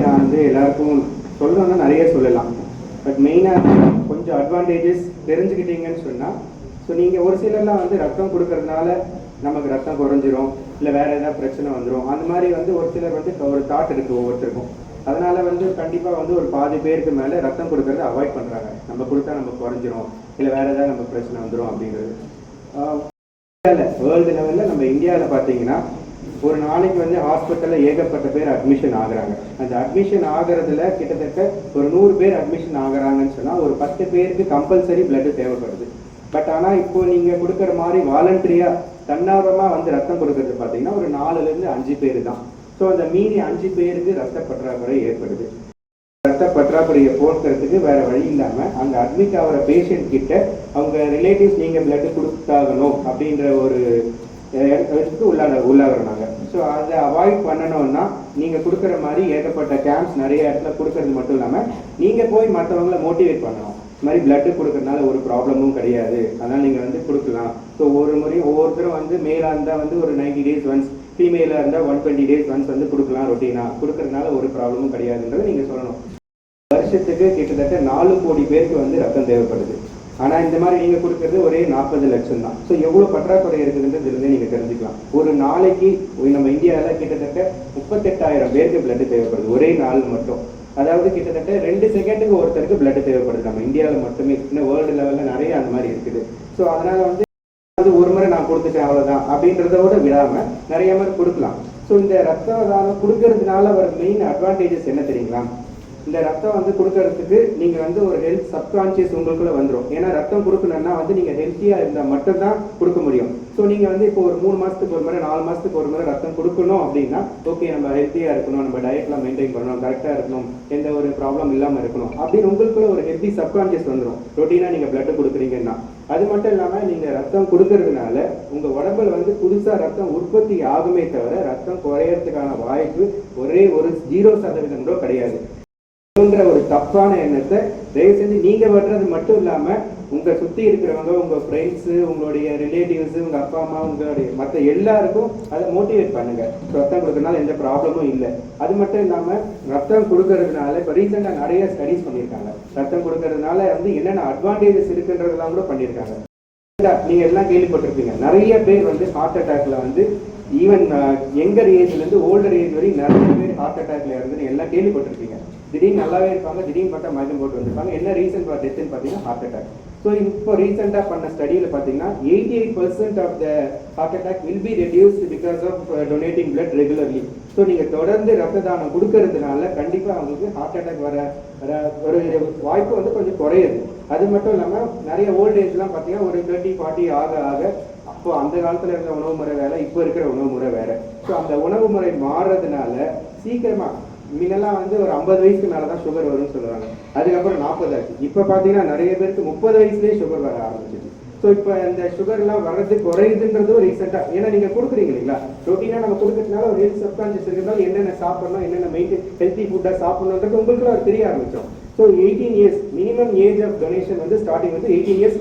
நான் வந்து எல்லாருக்கும் சொல்லணும்னா நிறைய சொல்லலாம். பட் மெயினாக கொஞ்சம் அட்வான்டேஜஸ் தெரிஞ்சுக்கிட்டீங்கன்னு சொன்னால், ஸோ நீங்கள் ஒரு சிலர்லாம் வந்து ரத்தம் கொடுக்கறதுனால நமக்கு ரத்தம் குறைஞ்சிரும், இல்லை வேறு ஏதாவது பிரச்சனை வந்துடும், அந்த மாதிரி வந்து ஒரு சிலர் வந்து ஒரு தாட் இருக்குது ஒவ்வொருத்தருக்கும். அதனால் வந்து கண்டிப்பாக வந்து ஒரு பாதி பேருக்கு மேலே ரத்தம் கொடுக்கறத அவாய்ட் பண்ணுறாங்க. நம்ம கொடுத்தா நம்ம குறைஞ்சிரும், இல்லை வேறு ஏதாவது நம்ம பிரச்சனை வந்துடும் அப்படிங்கிறது. வேர்ல்டு லெவலில் நம்ம இந்தியாவில் பார்த்தீங்கன்னா ஒரு நாளைக்கு வந்து ஹாஸ்பிட்டலில் ஏகப்பட்ட பேர் அட்மிஷன் ஆகுறாங்க. அந்த அட்மிஷன் ஆகிறதுல கிட்டத்தட்ட ஒரு 100 பேர் அட்மிஷன் ஆகுறாங்கன்னு சொன்னால் ஒரு 10 பேருக்கு கம்பல்சரி பிளட்டு தேவைப்படுது. பட் ஆனால் இப்போ நீங்கள் கொடுக்குற மாதிரி வாலண்டரியாக தன்னார்வமாக வந்து ரத்தம் கொடுக்கறது பார்த்தீங்கன்னா ஒரு 4லேருந்து 5 பேர் தான். ஸோ அந்த மீறி 5 பேருக்கு ரத்த பற்றாக்குறை ஏற்படுது. ரத்த பற்றாக்குறையை போக்குறதுக்கு வேற வழி இல்லாமல் அங்கே அட்மிட் ஆகிற பேஷண்ட் கிட்ட அவங்க ரிலேட்டிவ்ஸ் நீங்கள் பிளட்டு கொடுத்தாகணும் அப்படின்ற ஒரு இடத்துக்கு உள்ளாகிறாங்க. ஸோ அதை அவாய்ட் பண்ணணும்னா நீங்கள் கொடுக்குற மாதிரி ஏகப்பட்ட கேம்ப்ஸ் நிறைய இடத்துல கொடுக்கறது மட்டும் இல்லாமல் நீங்கள் போய் மற்றவங்களை மோட்டிவேட் பண்ணணும். இது மாதிரி பிளட்டு கொடுக்கறதுனால ஒரு ப்ராப்ளமும் கிடையாது, அதனால் நீங்கள் வந்து கொடுக்கலாம். ஸோ ஒரு முறையும் ஒவ்வொருத்தரும் வந்து மேலாக இருந்தால் வந்து ஒரு 90 days ஒன்ஸ், ஃபீமேலாக இருந்தால் 120 days ஒன்ஸ் வந்து கொடுக்கலாம். ரொட்டீனாக கொடுக்கறதுனால ஒரு ப்ராப்ளமும் கிடையாதுன்றதை நீங்கள் சொல்லணும். வருஷத்துக்கு கிட்டத்தட்ட 4 கோடி பேருக்கு வந்து ரத்தம் தேவைப்படுது. ஆனால் இந்த மாதிரி நீங்கள் கொடுக்கறது ஒரே 40 லட்சம் தான். ஸோ எவ்வளோ பற்றாக்குறை இருக்குதுன்றதுலேருந்தே நீங்கள் தெரிஞ்சுக்கலாம். ஒரு நாளைக்கு நம்ம இந்தியாவில் கிட்டத்தட்ட 38,000 பேருக்கு பிளட்டு தேவைப்படுது ஒரே நாள் மட்டும். அதாவது கிட்டத்தட்ட 2 செகண்டுக்கு ஒருத்தருக்கு பிளட்டு தேவைப்படுது நம்ம இந்தியாவில் மட்டுமே. இன்னும் வேர்ல்டு லெவலில் நிறைய அந்த மாதிரி இருக்குது. ஸோ அதனால் வந்து அது ஒரு முறை நான் கொடுத்துட்டேன் அவ்வளோதான் அப்படின்றதோட விடாமல் நிறைய மாதிரி கொடுக்கலாம். ஸோ இந்த ரத்த தானம் கொடுக்கறதுனால வர மெயின் அட்வான்டேஜஸ் என்ன தெரியுங்களா? இந்த ரத்தம் வந்து கொடுக்கறதுக்கு நீங்கள் வந்து ஒரு ஹெல்த் சப்கான்ஷியஸ் உங்களுக்குள்ள வந்துடும். ஏன்னா ரத்தம் கொடுக்கணும்னா வந்து நீங்கள் ஹெல்த்தியாக இருந்தால் மட்டும்தான் கொடுக்க முடியும். ஸோ நீங்கள் வந்து இப்போ ஒரு 3 மாதத்துக்கு ஒரு முறை 4 மாதத்துக்கு ஒரு முறை ரத்தம் கொடுக்கணும் அப்படின்னா ஓகே நம்ம ஹெல்த்தியாக இருக்கணும், நம்ம டயட்லாம் மெயின்டைன் பண்ணணும், கரெக்டாக இருக்கணும், எந்த ஒரு ப்ராப்ளம் இல்லாமல் இருக்கணும் அப்படின்னு உங்களுக்குள்ள ஒரு ஹெல்த்தி சப்கான்ஷியஸ் வந்துடும் ரொட்டீனாக நீங்கள் பிளட்டு கொடுக்குறீங்கன்னா. அது மட்டும் இல்லாமல் நீங்கள் ரத்தம் கொடுக்கறதுனால உங்கள் உடம்புல வந்து புதுசாக ரத்தம் உற்பத்தி ஆகுமே தவிர ரத்தம் குறையறதுக்கான வாய்ப்பு ஒரே ஒரு 0% கூட கிடையாது. ஒரு தப்பான எண்ணத்தை தயவு செஞ்சு நீங்க வர்றது மட்டும் இல்லாம உங்க சுத்தி இருக்கிறவங்க, உங்க ஃப்ரெண்ட்ஸு, உங்களுடைய ரிலேட்டிவ்ஸ், உங்க அப்பா அம்மா, உங்களுடைய மற்ற எல்லாருக்கும் அதை மோட்டிவேட் பண்ணுங்க. ரத்தம் கொடுக்கறதுனால எந்த ப்ராப்ளமும் இல்லை. அது மட்டும் இல்லாம ரத்தம் கொடுக்கறதுனால இப்போ ரீசெண்டாக நிறைய ஸ்டடிஸ் பண்ணியிருக்காங்க. ரத்தம் கொடுக்கறதுனால வந்து என்னென்ன அட்வான்டேஜஸ் இருக்குன்றதெல்லாம் கூட பண்ணியிருக்காங்க. நீங்க எல்லாம் கேள்விப்பட்டிருப்பீங்க, நிறைய பேர் வந்து ஹார்ட் அட்டாக்ல வந்து ஈவன் யங்கர் ஏஜ்லேருந்து ஓல்டர் ஏஜ் வரைக்கும் நிறைய பேர் ஹார்ட் அட்டாக்ல இருந்து எல்லாம் கேள்விப்பட்டிருப்பீங்க. திடீர்னு நல்லாவே இருப்பாங்க, திடீர்னு பார்த்தா மயக்கம் போட்டு வந்திருப்பாங்க. என்ன ரீசன் ஃபார் டெத்துன்னு பார்த்தீங்கன்னா ஹார்ட் அட்டாக். ஸோ இப்போ ரீசெண்டாக பண்ண ஸ்டடியில் பார்த்தீங்கன்னா 88% of the heart attack will be reduced because of donating blood regularly. So நீங்கள் தொடர்ந்து ரத்த தானம் கொடுக்கறதுனால கண்டிப்பாக அவங்களுக்கு ஹார்ட் அட்டாக் வர ஒரு வாய்ப்பு வந்து கொஞ்சம் குறையுது. அது மட்டும் இல்லாமல் நிறைய ஓல்ட் ஏஜ்லாம் பார்த்தீங்கன்னா ஒரு 30-40 ஆக அப்போ அந்த காலத்தில் இருந்த உணவு முறை வேற, இப்போ இருக்கிற உணவு முறை வேற. ஸோ அந்த உணவு முறை மாறுறதுனால சீக்கிரமாக முன்னெல்லாம் வந்து ஒரு 50 வயசுக்கு மேலே தான் சுகர் வரும்னு சொல்லுவாங்க. அதுக்கப்புறம் 40 ஆச்சு. இப்போ பார்த்தீங்கன்னா நிறைய பேருக்கு 30 வயசுலேயே சுகர் வர ஆரம்பிச்சிச்சு. ஸோ இப்போ இந்த சுகர்லாம் வர்றது குறையுதுன்றதும் ரீசெண்டாக, ஏன்னா நீங்கள் கொடுக்குறீங்க இல்லைங்களா, ரொட்டீனாக நம்ம கொடுக்கறதுனால ஒரு ஹெல்த் சப்கான்ஷியஸ் இருக்கிறதால என்னென்ன சாப்பிடணும், என்னென்ன மெயின்டைன் ஹெல்த்தி ஃபுட்டாக சாப்பிடணுன்றது உங்களுக்கு ஒரு தெரிய ஆரம்பிச்சோம். So 18 years minimum age of donation வந்து ஸ்டார்டிங் வந்து 18 இயர்ஸ்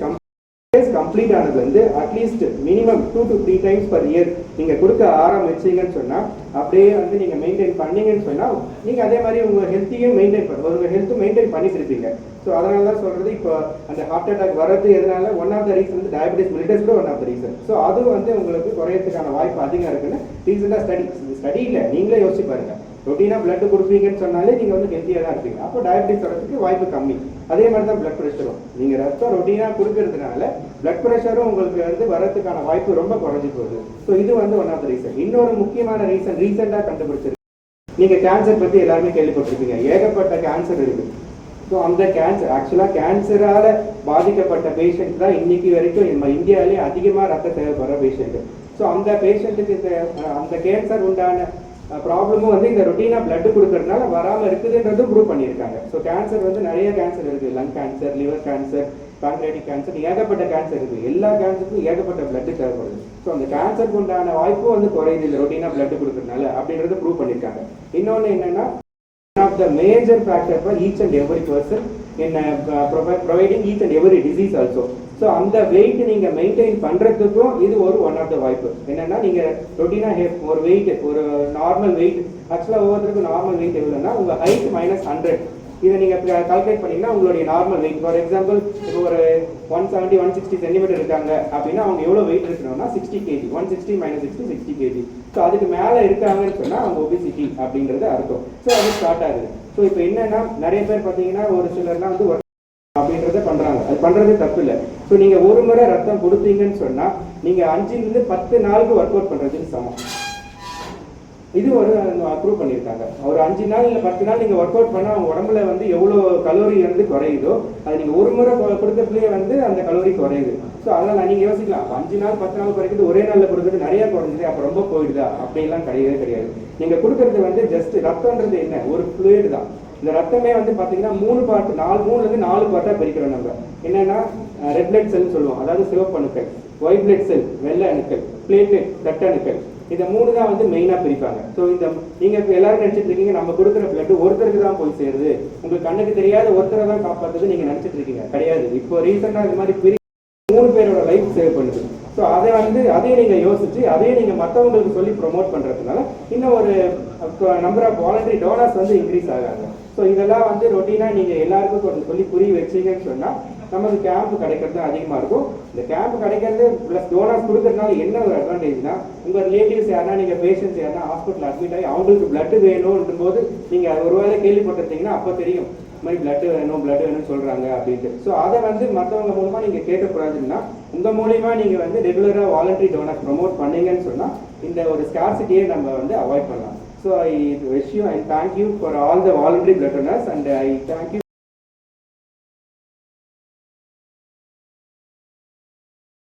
கம்ப்ளீட் ஆனது வந்து at least minimum 2 to 3 times per year நீங்க கொடுக்க ஆரம்பிச்சீங்கன்னு சொன்னா, அப்படியே வந்து நீங்க மெயின்டைன் பண்ணீங்கன்னு சொன்னா நீங்க அதே மாதிரி உங்க ஹெல்த்தையும் மெயின்டைன் பண்ணிட்டு இருப்பீங்க. ஸோ அதனால தான் சொல்றது இப்போ அந்த ஹார்ட் அட்டாக் வர்றது எதனால ஒன் ஆஃப் த ரீசன் வந்து டயபெட்டிஸ் மெலிட்டஸ் கூட one of the reason. So அது வந்து உங்களுக்கு குறையறதுக்கான வாய்ப்பு அதிகம் இருக்குன்னு ரீசெண்டாக ஸ்டடி இல்லை, நீங்களே யோசிச்சு பாருங்க. ரொட்டீனாக பிளட் கொடுப்பீங்கன்னு சொன்னாலே நீங்கள் வந்து ஹெல்த்தியாக தான் இருப்பீங்க. அப்போ டயபெட்டிஸ் வரதுக்கு வாய்ப்பு கம்மி. அதே மாதிரி தான் பிளட் ப்ரெஷரும், நீங்கள் ரத்தம் ரொட்டீனாக கொடுக்கறதுனால பிளட் ப்ரெஷரும் உங்களுக்கு வந்து வரதுக்கான வாய்ப்பு ரொம்ப குறைஞ்சி போகுது. ஸோ இது வந்து ஒன் ஆஃப் த ரீசன். இன்னொரு முக்கியமான ரீசன் ரீசெண்டாக கண்டுபிடிச்சிருக்கு. நீங்கள் கேன்சர் பற்றி எல்லாருமே கேள்விப்பட்டிருப்பீங்க, ஏகப்பட்ட கேன்சர் இருக்குது. ஸோ அந்த கேன்சர் ஆக்சுவலாக கேன்சரால் பாதிக்கப்பட்ட பேஷண்ட் தான் இன்னைக்கு வரைக்கும் நம்ம இந்தியாவிலே அதிகமாக ரத்தம் தேவைப்படுற பேஷண்ட்டு. ஸோ அந்த பேஷண்ட்டுக்கு அந்த கேன்சர் உண்டான ப்ராப்ளமும் வந்து இந்த ரொட்டீனாக பிளட் கொடுக்கறதுனால வராமல் இருக்குதுன்றதும் ப்ரூவ் பண்ணியிருக்காங்க. ஸோ கேன்சர் வந்து நிறைய கேன்சர் இருக்குது, lung cancer, liver cancer, pancreatic cancer, ஏகப்பட்ட கேன்சர் இருக்குது. எல்லா கேன்சருக்கும் ஏகப்பட்ட பிளட் தேவைப்படுது. ஸோ அந்த கேன்சருக்கு உண்டான வாய்ப்பும் வந்து குறையுது இந்த ரொட்டீனாக பிளட் கொடுக்கறதுனால அப்படின்றத ப்ரூவ் பண்ணியிருக்காங்க. இன்னொன்று என்னன்னா, one of the major factor for each and every person in providing each and every disease also. So அந்த வெயிட் நீங்க மெயின்டைன் பண்றதுக்கும் இது ஒரு ஒன் ஆஃப் த வாய்ப்பு. என்னன்னா நீங்க ரொட்டீனா ஒரு வெயிட், ஒரு நார்மல் வெயிட், ஆக்சுவலா ஒவ்வொருத்தருக்கும் நார்மல் வெயிட் எவ்வளோன்னா உங்க ஹைட் மைனஸ் 100, இதை நீங்க கால்குலேட் பண்ணீங்கன்னா உங்களுடைய நார்மல் வெயிட். ஃபார் எக்ஸாம்பிள் இப்போ ஒரு 170 160 சென்டிமீட்டர் இருக்காங்க அப்படின்னா அவங்க எவ்வளவு வெயிட் இருக்கணும்னா 60 kg. 160 minus 60 60 kg. ஸோ அதுக்கு மேலே இருக்காங்கன்னு சொன்னா அவங்க ஒபிசிட்டி அப்படின்றது அர்த்தம். ஸோ அது ஸ்டார்ட் ஆகுது. ஸோ இப்போ என்னன்னா நிறைய பேர் பார்த்தீங்கன்னா ஒரு சிலர்லாம் வந்து அப்படின்றத பண்றாங்க. அது பண்றது தப்பு இல்லை. ஸோ நீங்க ஒரு முறை ரத்தம் கொடுத்தீங்கன்னு சொன்னா நீங்க 5 to 10 நாளுக்கு ஒர்க் அவுட் பண்றதுக்கு சமம். இது ஒரு அப்ரூவ் பண்ணியிருக்காங்க. ஒரு 5 நாள் இல்லை 10 நாள் நீங்க ஒர்க் அவுட் பண்ணா அவங்க உடம்புல வந்து எவ்வளோ கலோரி வந்து குறையுதோ அது நீங்க ஒரு முறை கொடுக்கறதுலயே வந்து அந்த கலோரி குறையுது. ஸோ அதனால நீங்க யோசிக்கலாம் 5 நாள் 10 நாள் குறைக்கிறது ஒரே நாள்ல கொடுக்குறது நிறைய குறைஞ்சிது அப்ப ரொம்ப போயிடுதா அப்படின்லாம் கிடையவே கிடையாது. நீங்க கொடுக்கறது வந்து ஜஸ்ட் ரத்தம்ன்றது என்ன, ஒரு ஃப்ளூயிட் தான். இந்த ரத்தமே வந்து பாத்தீங்கன்னா 3 பார்ட், 3 to 4 பார்ட்டா பிரிக்கிறோம் நம்ம. என்னன்னா ரெட் பிளட் செல் சொல்லுவோம், அதாவது சிவப்பு அணுக்கள், ஒயிட் பிளட் செல் வெள்ளை அணுக்கள், பிளேட்லெட் ரத்த அணுக்கள். இந்த 3 தான் வந்து மெயினா பிரிப்பாங்க. ஸோ இந்த நீங்க எல்லாரும் நினைச்சிட்டு இருக்கீங்க நம்ம கொடுக்குற பிளட் ஒருத்தருக்கு தான் போய் சேருது, உங்களுக்கு கண்ணுக்கு தெரியாத ஒருத்தரை தான் காப்பாற்றுது நீங்க நினைச்சிட்டு இருக்கீங்க. கிடையாது. இப்போ ரீசெண்டா இந்த மாதிரி 3 பேரோட லைஃப் சேவ் பண்ணுது. ஸோ அதை வந்து அதையும் நீங்க யோசிச்சு அதையும் நீங்க மற்றவங்களுக்கு சொல்லி ப்ரொமோட் பண்றதுனால இன்னும் ஒரு நம்பர் ஆஃப் வாலண்டரி டோனர்ஸ் வந்து இன்க்ரீஸ் ஆகாங்க. ஸோ இதெல்லாம் வந்து ரொட்டீனா நீங்க எல்லாருக்கும் கொஞ்சம் சொல்லி புரிய வச்சீங்கன்னு சொன்னா நமக்கு கேம்ப் கிடைக்கிறது அதிகமா இருக்கும். இந்த கேம்ப் கிடைக்கிறது பிளஸ் டோனர்ஸ் கொடுக்கறதுனால என்ன ஒரு அட்வான்டேஜ்னா உங்க ரிலேட்டிவ்ஸ் யாரா நீங்க பேஷண்ட்ஸ் யாரா ஹாஸ்பிட்டல் அட்மிட் ஆகி அவங்களுக்கு பிளட் வேணும்ன்ற போது நீங்க ஒருவேளை கேள்விப்பட்டிருந்தீங்கன்னா அப்போ தெரியும் இந்த மாதிரி பிளட் வேணும்னு சொல்றாங்க அப்படின்ட்டு. ஸோ அதை வந்து மற்றவங்க மூலமா நீங்க கேட்கக்கூடாதுன்னா உங்க மூலியமா நீங்க வந்து ரெகுலரா வாலண்டரி டோனர் ப்ரொமோட் பண்ணீங்கன்னு சொன்னா இந்த ஒரு ஸ்கார்சிட்டியை நம்ம வந்து அவாய்ட் பண்ணலாம். So I wish you and thank you for all the voluntary blood donors and I thank you